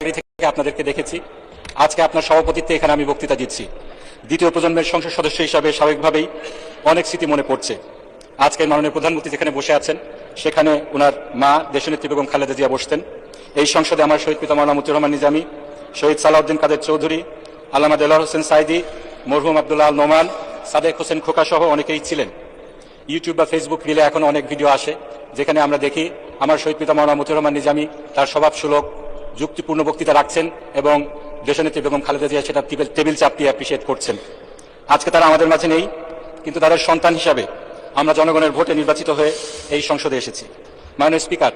থেকে আপনাদেরকে দেখেছি। আজকে আপনার সভাপতিত্বে এখানে আমি বক্তৃতা দিচ্ছি। দ্বিতীয় প্রজন্মের সংসদ সদস্য হিসাবে স্বাভাবিকভাবেই অনেক স্মৃতি মনে পড়ছে। আজকে মাননীয় প্রধানমন্ত্রী যেখানে বসে আছেন সেখানে ওনার মা দেশনেত্রী বেগম খালেদা জিয়া বসতেন। এই সংসদে আমার শহীদ পিতা মাওলানা মতিউর রহমান নিজামী, শহীদ সালাউদ্দিন কাদের চৌধুরী, আল্লামা দেলোয়ার হোসেন সাইদি, মরহুম আব্দুল্লাহ আল নোমান, সাদেক হোসেন খোকা সহ অনেকেই ছিলেন। ইউটিউব বা ফেসবুক রিলে এখন অনেক ভিডিও আসে যেখানে আমরা দেখি আমার শহীদ পিতা মাওলানা মতিউর রহমান নিজামী তার স্বভাবসুলভ যুক্তিপূর্ণ বক্তৃতা রাখছেন এবং দেশনেত্রী বেগম খালেদা জিয়া সেটা টেবিল চাপটিয়ে অ্যাপ্রিসিয়েট করছেন। আজকে তারা আমাদের মাঝে নেই, কিন্তু তাদের সন্তান হিসাবে আমরা জনগণের ভোটে নির্বাচিত হয়ে এই সংসদে এসেছি। মাননীয় স্পিকার,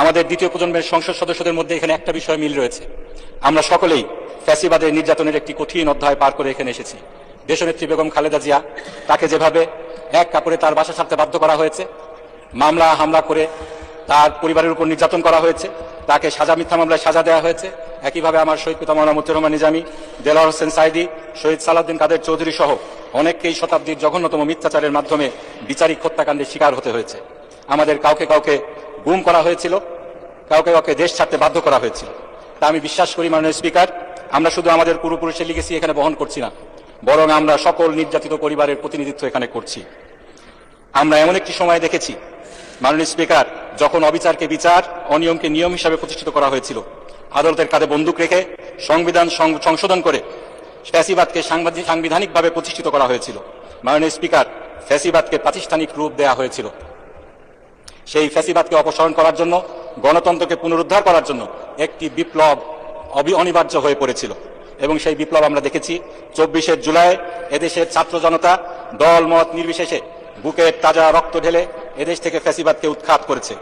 আমাদের দ্বিতীয় প্রজন্মের সংসদ সদস্যদের মধ্যে এখানে একটা বিষয় মিল রয়েছে। আমরা সকলেই ফ্যাসিবাদের নির্যাতনের একটি কঠিন অধ্যায় পার করে এখানে এসেছি। দেশনেত্রী বেগম খালেদা জিয়া তাকে যেভাবে এক কাপড়ে তার বাসা ছাড়তে বাধ্য করা হয়েছে, মামলা হামলা করে তার পরিবারের উপর নির্যাতন করা হয়েছে, তাকে মিথ্যা মামলায় সাজা দেওয়া হয়েছে। একইভাবে আমার শহীদ পিতা মাওলানা মতিউর রহমান নিজামী, দেলোয়ার হোসেন সাইদি, শহীদ সালাউদ্দিন কাদের চৌধুরী সহ অনেককেই শতাব্দীর জঘন্যতম মিথ্যাচারের মাধ্যমে বিচারিক হত্যাকাণ্ডের শিকার হতে হয়েছে। আমাদের কাউকে কাউকে গুম করা হয়েছিল, কাউকে কাউকে দেশ ছাড়তে বাধ্য করা হয়েছিল। তা আমি বিশ্বাস করি মাননীয় স্পিকার, আমরা শুধু আমাদের পূর্বপুরুষের লিগেসি এখানে বহন করছি না, বরং আমরা সকল নির্যাতিত পরিবারের প্রতিনিধিত্ব এখানে করছি। আমরা এমন একটি সময় দেখেছি মাননীয় স্পিকার, যখন অবিচারকে বিচার, অনিয়মকে নিয়ম হিসাবে প্রতিষ্ঠিত করা হয়েছিল। আদালতের কাঁধে বন্দুক রেখে সংবিধান সংশোধন করে ফ্যাসিবাদকে সাংবিধানিকভাবে প্রতিষ্ঠিত করা হয়েছিল। মাননীয় স্পিকার, ফ্যাসিবাদকে প্রাতিষ্ঠানিক রূপ দেওয়া হয়েছিল। সেই ফ্যাসিবাদকে অপসারণ করার জন্য, গণতন্ত্রকে পুনরুদ্ধার করার জন্য একটি বিপ্লব অনিবার্য হয়ে পড়েছিল এবং সেই বিপ্লব আমরা দেখেছি 24শে জুলাই এদেশের ছাত্র জনতা দল মত নির্বিশেষে বুকের তাজা রক্ত ঢেলে এদেশ থেকে ফ্যাসিবাদকে উৎখাত করেছে।